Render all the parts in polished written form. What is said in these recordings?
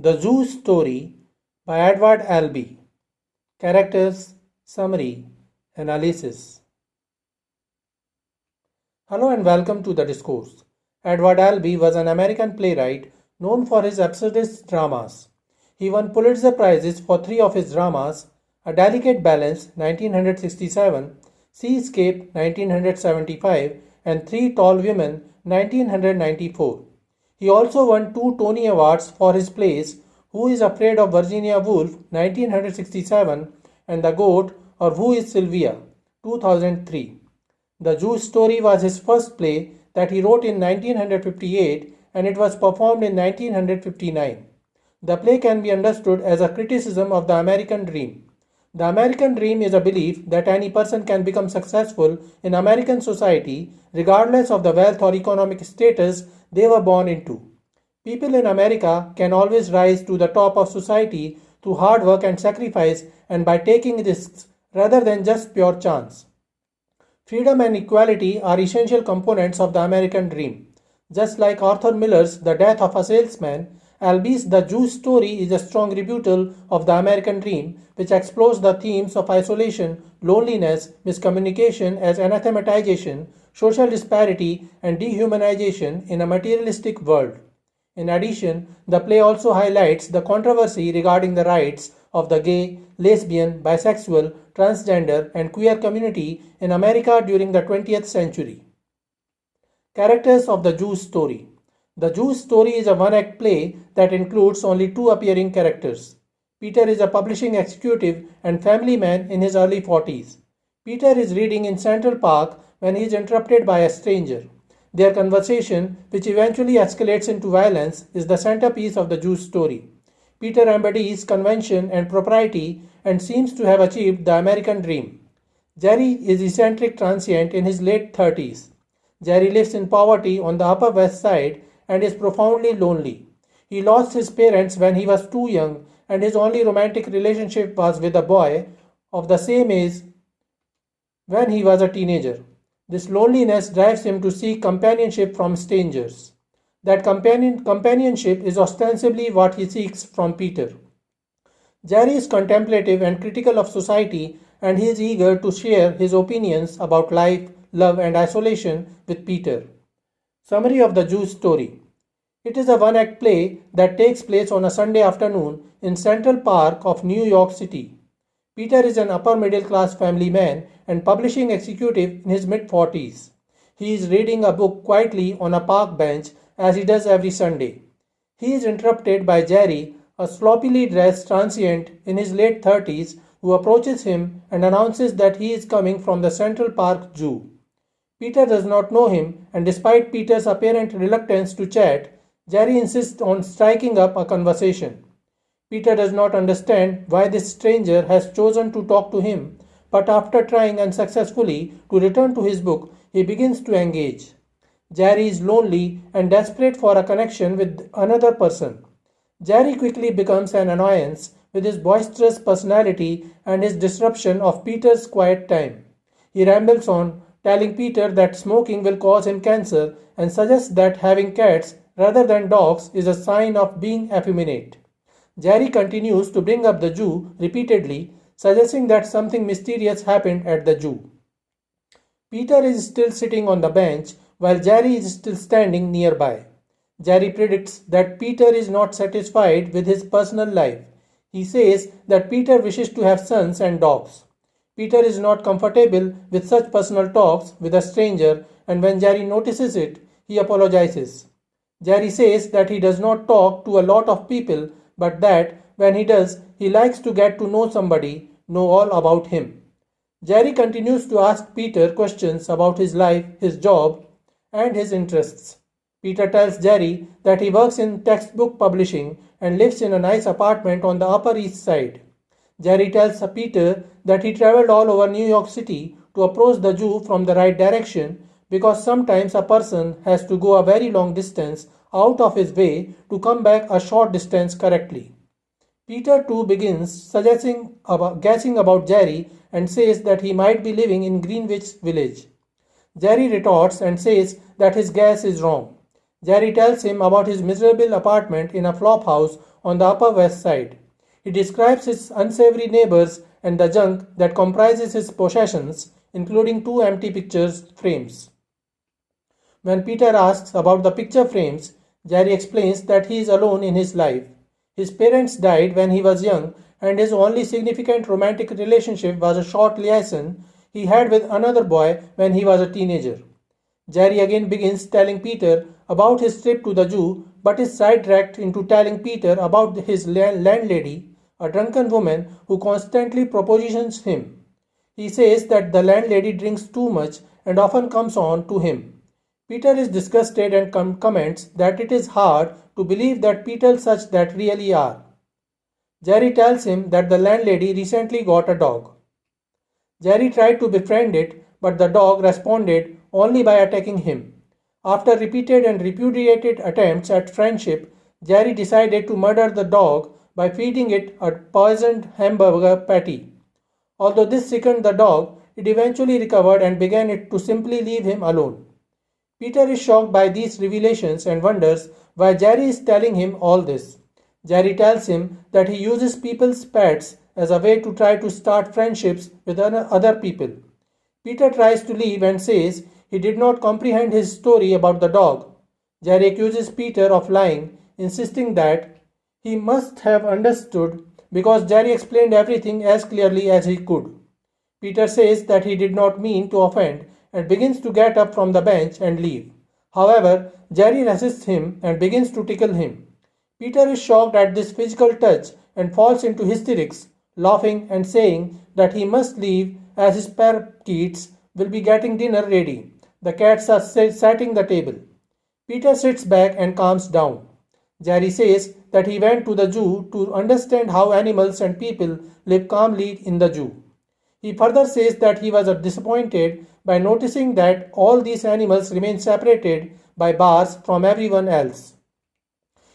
The Zoo Story by Edward Albee. Characters, Summary, Analysis. Hello and welcome to the discourse. Edward Albee was an American playwright known for his absurdist dramas. He won Pulitzer Prizes for three of his dramas: A Delicate Balance 1967, Seascape 1975, and Three Tall Women 1994. He also won two Tony Awards for his plays Who is Afraid of Virginia Woolf 1967 and The Goat or Who is Sylvia 2003. The Zoo Story was his first play that he wrote in 1958 and it was performed in 1959. The play can be understood as a criticism of the American dream. The American dream is a belief that any person can become successful in American society regardless of the wealth or economic status they were born into. People in America can always rise to the top of society through hard work and sacrifice and by taking risks rather than just pure chance. Freedom and equality are essential components of the American dream. Just like Arthur Miller's The Death of a Salesman, Albee's The Zoo Story is a strong rebuttal of the American dream, which explores the themes of isolation, loneliness, miscommunication as anathematization, social disparity, and dehumanization in a materialistic world. In addition, the play also highlights the controversy regarding the rights of the gay, lesbian, bisexual, transgender, and queer community in America during the 20th century. Characters of the Jew Story. The Jew Story is a one-act play that includes only two appearing characters. Peter is a publishing executive and family man in his early 40s. Peter is reading in Central Park when he is interrupted by a stranger. Their conversation, which eventually escalates into violence, is the centerpiece of the Jew Story. Peter embodies convention and propriety and seems to have achieved the American dream. Jerry is eccentric transient in his late 30s. Jerry lives in poverty on the Upper West Side and is profoundly lonely. He lost his parents when he was too young, and his only romantic relationship was with a boy of the same age when he was a teenager. This loneliness drives him to seek companionship from strangers. That companionship is ostensibly what he seeks from Peter. Jerry is contemplative and critical of society, and he is eager to share his opinions about life, love, and isolation with Peter. Summary of the Jew Story. It is a one-act play that takes place on a Sunday afternoon in Central Park of New York City. Peter is an upper-middle-class family man and publishing executive in his mid-40s. He is reading a book quietly on a park bench as he does every Sunday. He is interrupted by Jerry, a sloppily dressed transient in his late 30s, who approaches him and announces that he is coming from the Central Park Zoo. Peter does not know him, and despite Peter's apparent reluctance to chat, Jerry insists on striking up a conversation. Peter does not understand why this stranger has chosen to talk to him, but after trying unsuccessfully to return to his book, he begins to engage. Jerry is lonely and desperate for a connection with another person. Jerry quickly becomes an annoyance with his boisterous personality and his disruption of Peter's quiet time. He rambles on, telling Peter that smoking will cause him cancer and suggests that having cats rather than dogs is a sign of being effeminate. Jerry continues to bring up the Jew repeatedly, suggesting that something mysterious happened at the Jew. Peter is still sitting on the bench while Jerry is still standing nearby. Jerry predicts that Peter is not satisfied with his personal life. He says that Peter wishes to have sons and dogs. Peter is not comfortable with such personal talks with a stranger, and when Jerry notices it, he apologizes. Jerry says that he does not talk to a lot of people, but that when he does, he likes to get to know somebody, know all about him. Jerry continues to ask Peter questions about his life, his job, and his interests. Peter tells Jerry that he works in textbook publishing and lives in a nice apartment on the Upper East Side. Jerry tells Peter that he traveled all over New York City to approach the Jew from the right direction because sometimes a person has to go a very long distance out of his way to come back a short distance correctly. Peter too begins guessing about Jerry and says that he might be living in Greenwich Village. Jerry retorts and says that his guess is wrong. Jerry tells him about his miserable apartment in a flop house on the Upper West Side. He describes his unsavory neighbors and the junk that comprises his possessions, including two empty picture frames. When Peter asks about the picture frames, Jerry explains that he is alone in his life. His parents died when he was young, and his only significant romantic relationship was a short liaison he had with another boy when he was a teenager. Jerry again begins telling Peter about his trip to the zoo, but is sidetracked into telling Peter about his landlady, a drunken woman who constantly propositions him. He says that the landlady drinks too much and often comes on to him. Peter is disgusted and comments that it is hard to believe that people such that really are. Jerry tells him that the landlady recently got a dog. Jerry tried to befriend it, but the dog responded only by attacking him. After repeated and repudiated attempts at friendship, Jerry decided to murder the dog by feeding it a poisoned hamburger patty. Although this sickened the dog, it eventually recovered and began it to simply leave him alone. Peter is shocked by these revelations and wonders why Jerry is telling him all this. Jerry tells him that he uses people's pets as a way to try to start friendships with other people. Peter tries to leave and says he did not comprehend his story about the dog. Jerry accuses Peter of lying, insisting that he must have understood because Jerry explained everything as clearly as he could. Peter says that he did not mean to offend and begins to get up from the bench and leave. However, Jerry resists him and begins to tickle him. Peter is shocked at this physical touch and falls into hysterics, laughing and saying that he must leave as his parakeets will be getting dinner ready. The cats are setting the table. Peter sits back and calms down. Jerry says that he went to the zoo to understand how animals and people live calmly in the zoo. He further says that he was disappointed by noticing that all these animals remain separated by bars from everyone else.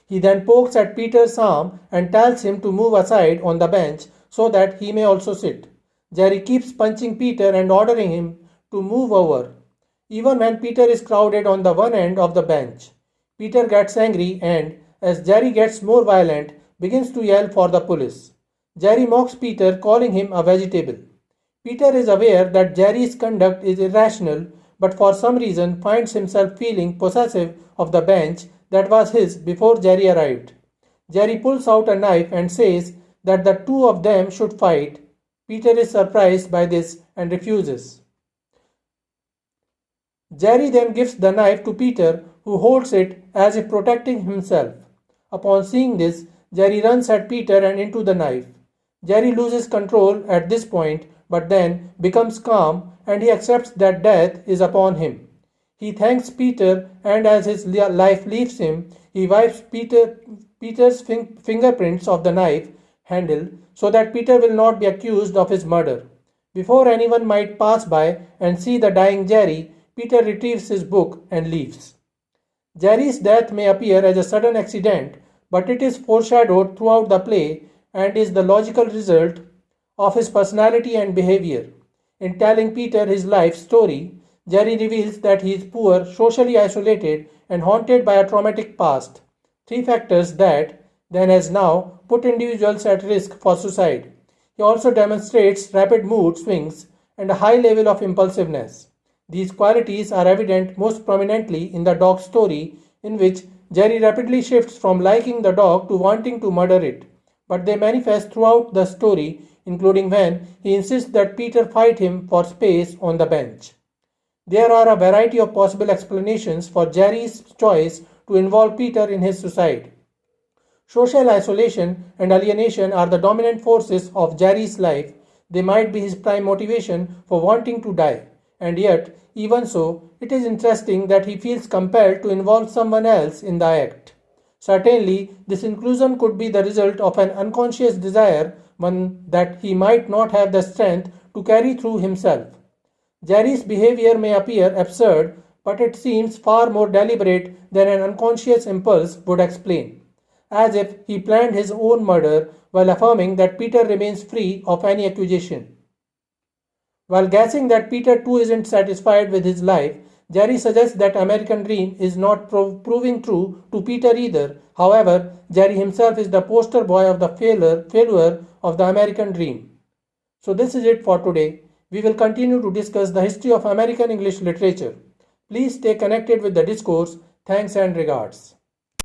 He then pokes at Peter's arm and tells him to move aside on the bench so that he may also sit. Jerry keeps punching Peter and ordering him to move over, even when Peter is crowded on the one end of the bench. Peter gets angry and, as Jerry gets more violent, begins to yell for the police. Jerry mocks Peter, calling him a vegetable. Peter is aware that Jerry's conduct is irrational, but for some reason finds himself feeling possessive of the bench that was his before Jerry arrived. Jerry pulls out a knife and says that the two of them should fight. Peter is surprised by this and refuses. Jerry then gives the knife to Peter, who holds it as if protecting himself. Upon seeing this, Jerry runs at Peter and into the knife. Jerry loses control at this point, but then becomes calm and he accepts that death is upon him. He thanks Peter, and as his life leaves him, he wipes Peter's fingerprints off the knife handle so that Peter will not be accused of his murder. Before anyone might pass by and see the dying Jerry, Peter retrieves his book and leaves. Jerry's death may appear as a sudden accident, but it is foreshadowed throughout the play and is the logical result of his personality and behavior. In telling Peter his life story, Jerry reveals that he is poor, socially isolated, and haunted by a traumatic past. Three factors that, then as now, put individuals at risk for suicide. He also demonstrates rapid mood swings and a high level of impulsiveness. These qualities are evident most prominently in the dog story, in which Jerry rapidly shifts from liking the dog to wanting to murder it, but they manifest throughout the story, including when he insists that Peter fight him for space on the bench. There are a variety of possible explanations for Jerry's choice to involve Peter in his suicide. Social isolation and alienation are the dominant forces of Jerry's life. They might be his prime motivation for wanting to die, and yet, even so, it is interesting that he feels compelled to involve someone else in the act. Certainly, this inclusion could be the result of an unconscious desire, one that he might not have the strength to carry through himself. Jerry's behavior may appear absurd, but it seems far more deliberate than an unconscious impulse would explain, as if he planned his own murder while affirming that Peter remains free of any accusation. While guessing that Peter too isn't satisfied with his life, Jerry suggests that American dream is not proving true to Peter either. However, Jerry himself is the poster boy of the failure of the American dream. So this is it for today. We will continue to discuss the history of American English literature. Please stay connected with the discourse. Thanks and regards.